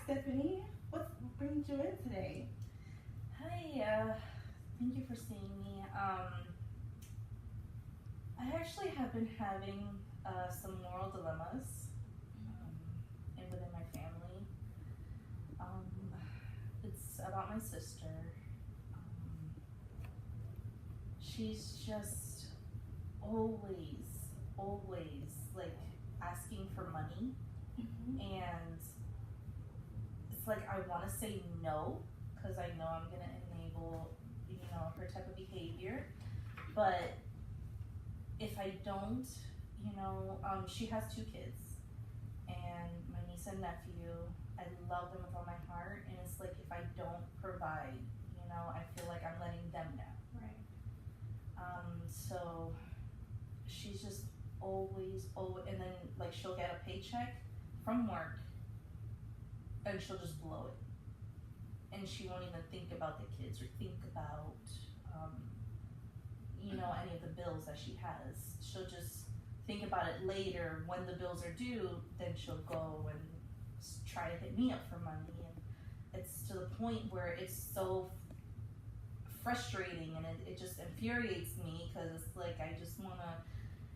Stephanie. What brings you in today? Hi, thank you for seeing me. I actually have been having some moral dilemmas and within my family. Um, it's about my sister. She's just always like asking for money, and it's like I want to say no because I know I'm gonna enable her type of behavior, but if I don't, she has 2 kids, and my niece and nephew. I love them with all my heart, and it's like if I don't provide, I feel like I'm letting them down. Right. So she's just always, and then like she'll get a paycheck from work, and she'll just blow it, and she won't even think about the kids or think about, any of the bills that she has. She'll just think about it later when the bills are due. Then she'll go and try to hit me up for money, and it's to the point where it's so frustrating, and it just infuriates me because it's like I just want to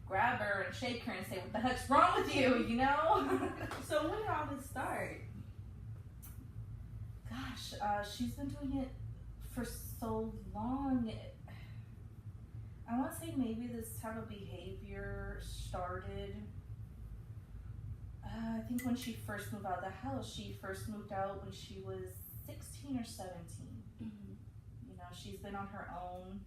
grab her and shake her and say, what the heck's wrong with you, So when did all this start? Gosh, she's been doing it for so long. I want to say maybe this type of behavior started, I think when she first moved out of the house. She first moved out when she was 16 or 17. She's been on her own,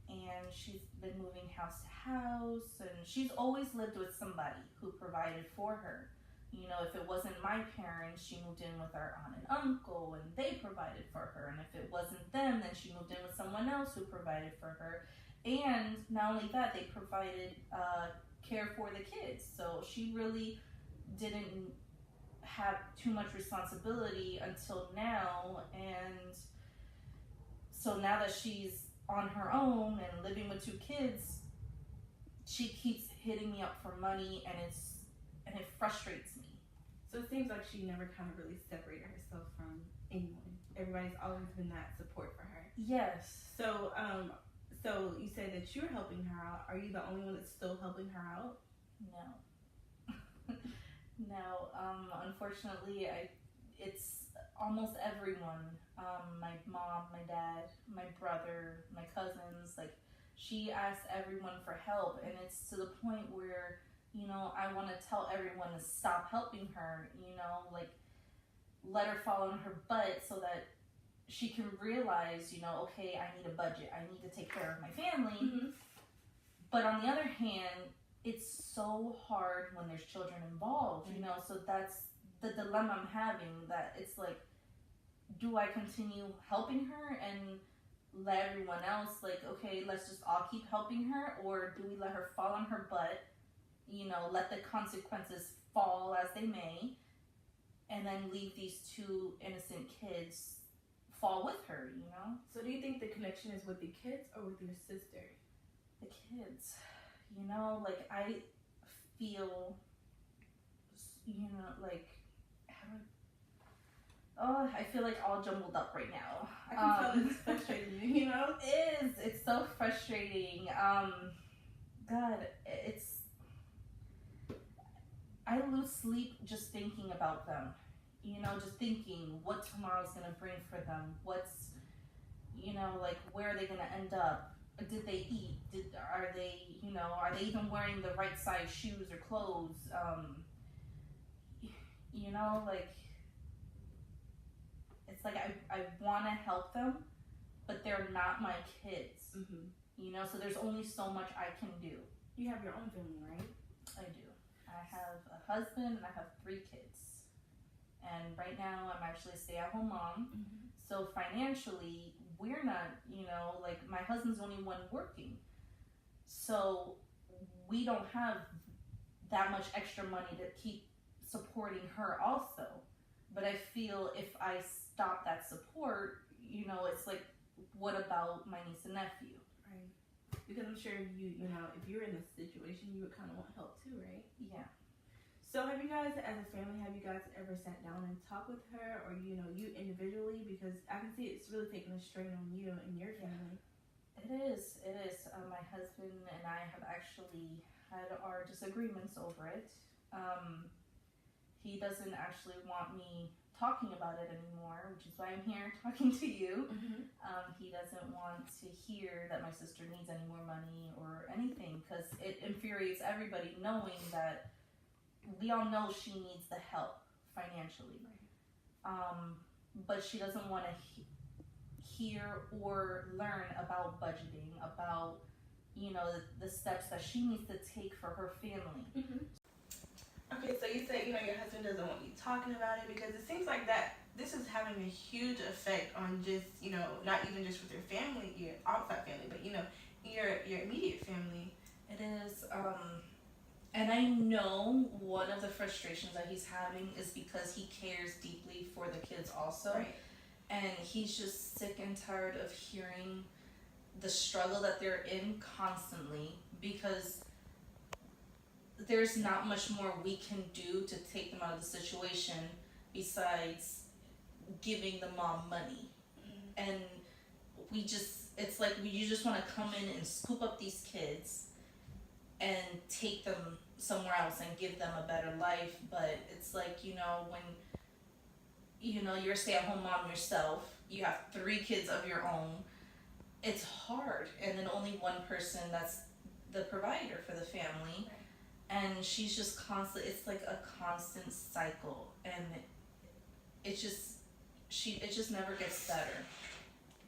and she's been moving house to house, and she's always lived with somebody who provided for her. If it wasn't my parents, she moved in with our aunt and uncle, and they provided for her. And if it wasn't them, then she moved in with someone else who provided for her. And not only that, they provided care for the kids. So she really didn't have too much responsibility until now. And so now that she's on her own and living with 2 kids, she keeps hitting me up for money, and it frustrates me. So it seems like she never kind of really separated herself from anyone. Everybody's always been that support for her. Yes. So, so you said that you're helping her out. Are you the only one that's still helping her out? No. No. Unfortunately, it's almost everyone. My mom, my dad, my brother, my cousins. Like, she asks everyone for help, and it's to the point where I want to tell everyone to stop helping her. Like, let her fall on her butt so that she can realize, okay, I need a budget. I need to take care of my family. Mm-hmm. But on the other hand, it's so hard when there's children involved, so that's the dilemma I'm having, that it's like, do I continue helping her and let everyone else, like, okay, let's just all keep helping her, or do we let her fall on her butt, let the consequences fall as they may, and then leave these 2 innocent kids fall with her, So do you think the connection is with the kids or with your sister? The kids, like, I feel, like, I feel like all jumbled up right now. I can tell it's frustrating you, It is. It's so frustrating. God, I lose sleep just thinking about them. Just thinking what tomorrow's gonna bring for them. What's, like, where are they gonna end up? Did they eat? Are they even wearing the right size shoes or clothes? Like, it's like I want to help them, but they're not my kids. Mm-hmm. So there's only so much I can do. You have your own family, right? I do. I have a husband and I have 3 kids. And right now I'm actually a stay-at-home mom. Mm-hmm. So financially, we're not, like, my husband's the only one working. So we don't have that much extra money to keep supporting her also. But I feel if I stop that support, it's like, what about my niece and nephew? Right. Because I'm sure if you're in this situation, you would kind of want help too, right? Yeah. So have you guys, as a family, have you guys ever sat down and talked with her, or you individually? Because I can see it's really taking a strain on you and your family. It is. My husband and I have actually had our disagreements over it. He doesn't actually want me talking about it anymore, which is why I'm here talking to you. Mm-hmm. He doesn't want to hear that my sister needs any more money or anything, because it infuriates everybody knowing that we all know she needs the help financially. Right. But she doesn't want to hear or learn about budgeting, about the steps that she needs to take for her family. Mm-hmm. Okay, so you said your husband doesn't want you talking about it, because it seems like that this is having a huge effect on just not even just with your family, your outside family, but your immediate family. It is. And I know one of the frustrations that he's having is because he cares deeply for the kids also. Right. And he's just sick and tired of hearing the struggle that they're in constantly, because there's not much more we can do to take them out of the situation besides giving the mom money. Mm-hmm. And it's like you just want to come in and scoop up these kids and take them somewhere else and give them a better life. But it's like, when you're a stay-at-home mom yourself, you have 3 kids of your own, it's hard, and then only one person that's the provider for the family. Right. And she's just it's like a constant cycle, and it just never gets better.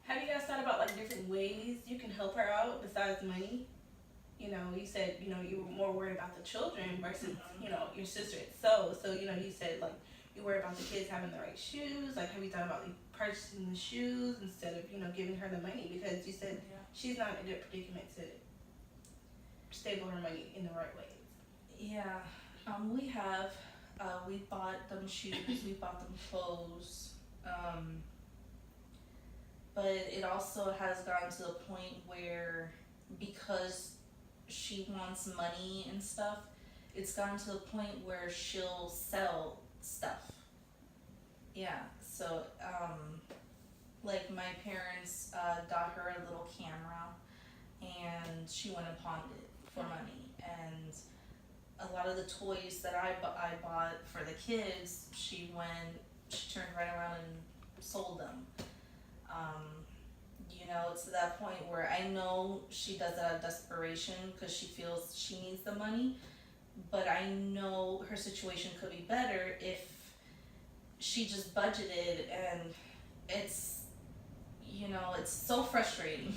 Have you guys thought about different ways you can help her out besides money? You said you were more worried about the children versus your sister itself. So you said you worry about the kids having the right shoes. Have you thought about purchasing the shoes instead of giving her the money, because you said she's not in a good predicament to stable her money in the right ways. Yeah, we bought them shoes, we bought them clothes, but it also has gotten to the point where, because she wants money and stuff, it's gotten to the point where she'll sell stuff. Yeah, so my parents got her a little camera, and she went and pawned it for money, and a lot of the toys that I bought for the kids, she turned right around and sold them. It's to that point where I know she does it out of desperation because she feels she needs the money, but I know her situation could be better if she just budgeted, and it's so frustrating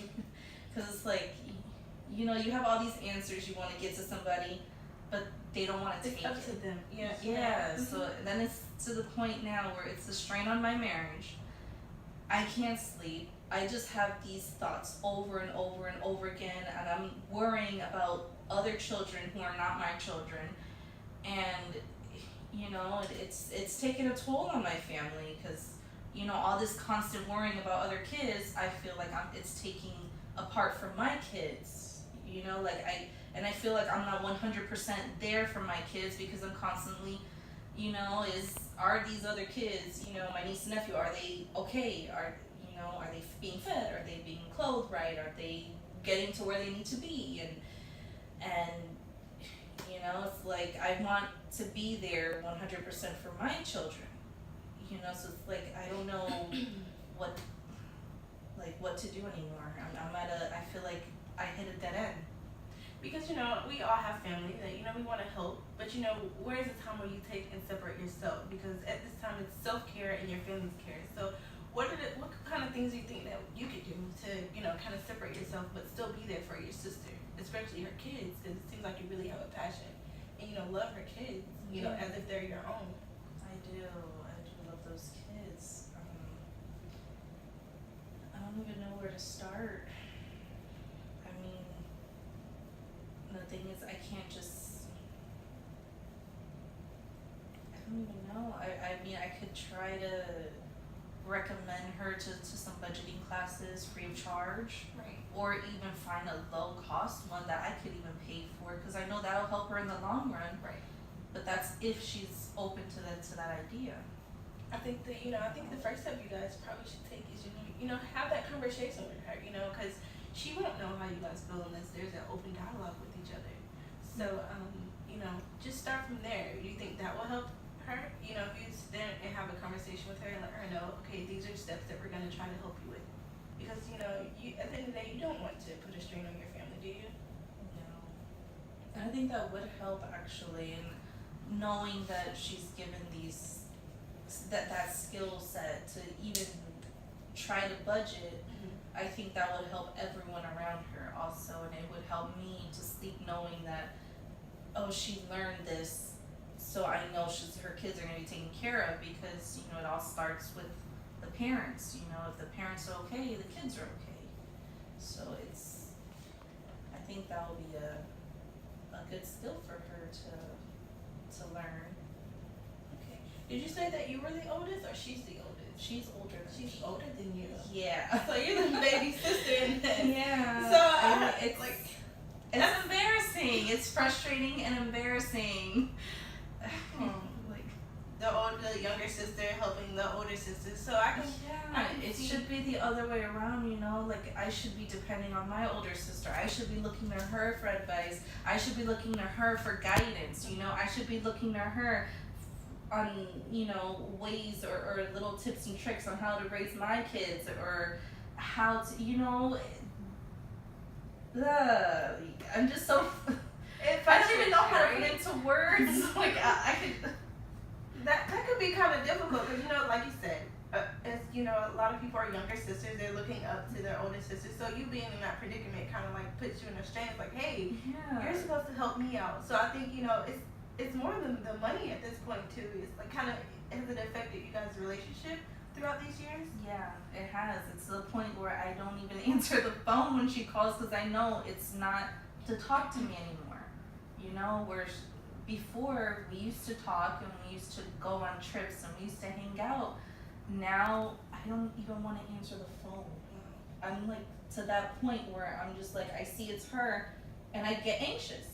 because it's like, you have all these answers you want to get to somebody, but they don't want to take it. It's up to them. Yeah. Mm-hmm. So then it's to the point now where it's a strain on my marriage. I can't sleep. I just have these thoughts over and over and over again, and I'm worrying about other children who are not my children, and it's taking a toll on my family, because all this constant worrying about other kids, I feel like it's taking apart from my kids. I feel like I'm not 100% there for my kids, because I'm constantly, are these other kids, my niece and nephew, are they okay? Are they being fed? Are they being clothed right? Are they getting to where they need to be? And it's like I want to be there 100% for my children. So it's like I don't know what to do anymore. I feel like I hit a dead end. Because we all have family that we want to help, but where's the time where you take and separate yourself? Because at this time it's self-care and your family's care. So what kind of things do you think that you could do to kind of separate yourself but still be there for your sister, especially her kids? Because it seems like you really have a passion and love her kids, as if they're your own. I do love those kids. I don't even know where to start. I mean, the thing is, I can't just, I don't even know. I mean, I could try to recommend her to some budgeting classes free of charge, right? Or even find a low cost one that I could even pay for, because I know that'll help her in the long run. Right. But that's if she's open to that idea. I think that I think the first step you guys probably should take is have that conversation with her, because she won't know how you guys feel unless there's an open dialogue with each other. So just start from there. Do you think that will help her? If you sit there and have a conversation with her and let her know, okay, these are steps that we're gonna try to help you with, because you at the end of the day you don't want to put a strain on your family, do you? No. I think that would help actually, in knowing that she's given that skill set to even try to budget. I think that would help everyone around her also, and it would help me to sleep knowing that, oh, she learned this, so I know her kids are gonna be taken care of, because it all starts with the parents. If the parents are okay, the kids are okay. So I think that will be a good skill for her to learn. Okay. Did you say that you were the oldest, or she's the oldest? She's older than She's me. older than you. Yeah. So you're the baby sister in this. Yeah. So it's like, it's embarrassing. It's frustrating and embarrassing. like the younger sister helping the older sister. So I can It see. should be the other way around, like I should be depending on my older sister. I should be looking to her for advice. I should be looking to her for guidance, I should be looking to her on, ways or little tips and tricks on how to raise my kids, or how to, I'm just so, I don't even know how to put it into words. Like I could. That could be kind of difficult because like you said, as a lot of people are younger sisters. They're looking up to their older sisters. So you being in that predicament kind of like puts you in a strain. It's like, hey, you're supposed to help me out. So I think it's more than the money at this point too. It's like kind of, has it affected you guys' relationship throughout these years? Yeah, it has. It's to the point where I don't even answer the phone when she calls, because I know it's not to talk to me anymore. Where before we used to talk and we used to go on trips and we used to hang out. Now I don't even want to answer the phone. I'm like to that point where I'm just like, I see it's her and I get anxious.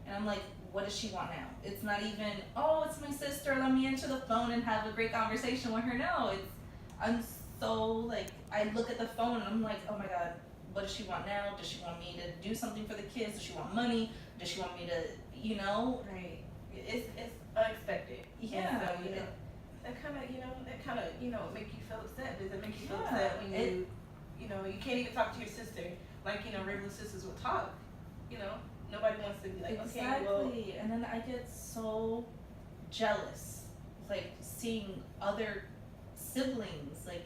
And I'm like, what does she want now? It's not even, oh, it's my sister, let me answer the phone and have a great conversation with her. No, I'm so like, I look at the phone and I'm like, oh my God, what does she want now? Does she want me to do something for the kids? Does she want money? Does she want me to, Right. It's unexpected. Yeah. And so, that kind of make you feel upset. Does it make you feel upset when you can't even talk to your sister like regular sisters will talk? Nobody wants to be like, exactly. Okay, well. And then I get so jealous, like seeing other siblings. Like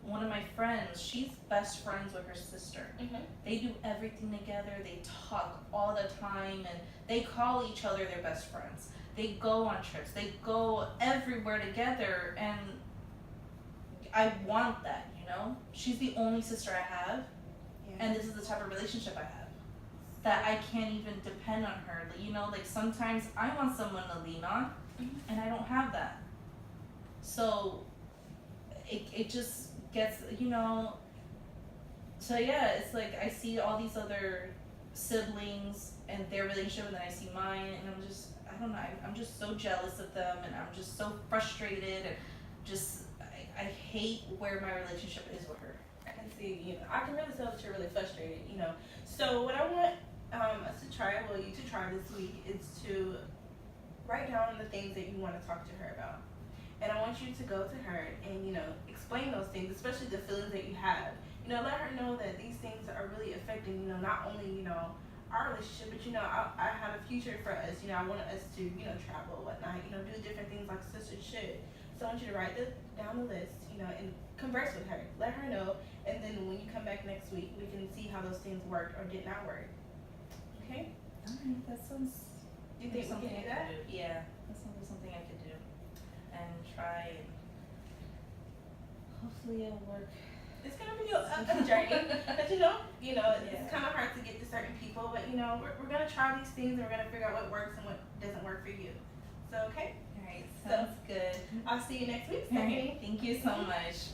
one of my friends, she's best friends with her sister. They do everything together. They talk all the time, and they call each other their best friends. They go on trips. They go everywhere together, and I want that. She's the only sister I have, and this is the type of relationship I have. That I can't even depend on her. Like sometimes I want someone to lean on, and I don't have that. So it just gets, so yeah, it's like I see all these other siblings and their relationship, and then I see mine, and I don't know, I'm just so jealous of them, and I'm just so frustrated, and just I hate where my relationship is with her. I can see, I can really tell that you're really frustrated, So what I want us to try, you to try this week, is to write down the things that you want to talk to her about. And I want you to go to her and, explain those things, especially the feelings that you have. Let her know that these things are really affecting, not only, our relationship, but, I have a future for us. I want us to, travel, whatnot, do different things like sisters should. So I want you to write down the list, and converse with her. Let her know, and then when you come back next week, we can see how those things worked or did not work. Okay? Alright, that sounds. Do you think we can do that? Yeah, that sounds like something I could do, and try, and hopefully it'll work. It's gonna be a journey, but it's kind of hard to get to certain people. But we're gonna try these things, and we're gonna figure out what works and what doesn't work for you. So okay. Alright, sounds good. I'll see you next week. Alright, thank you so much.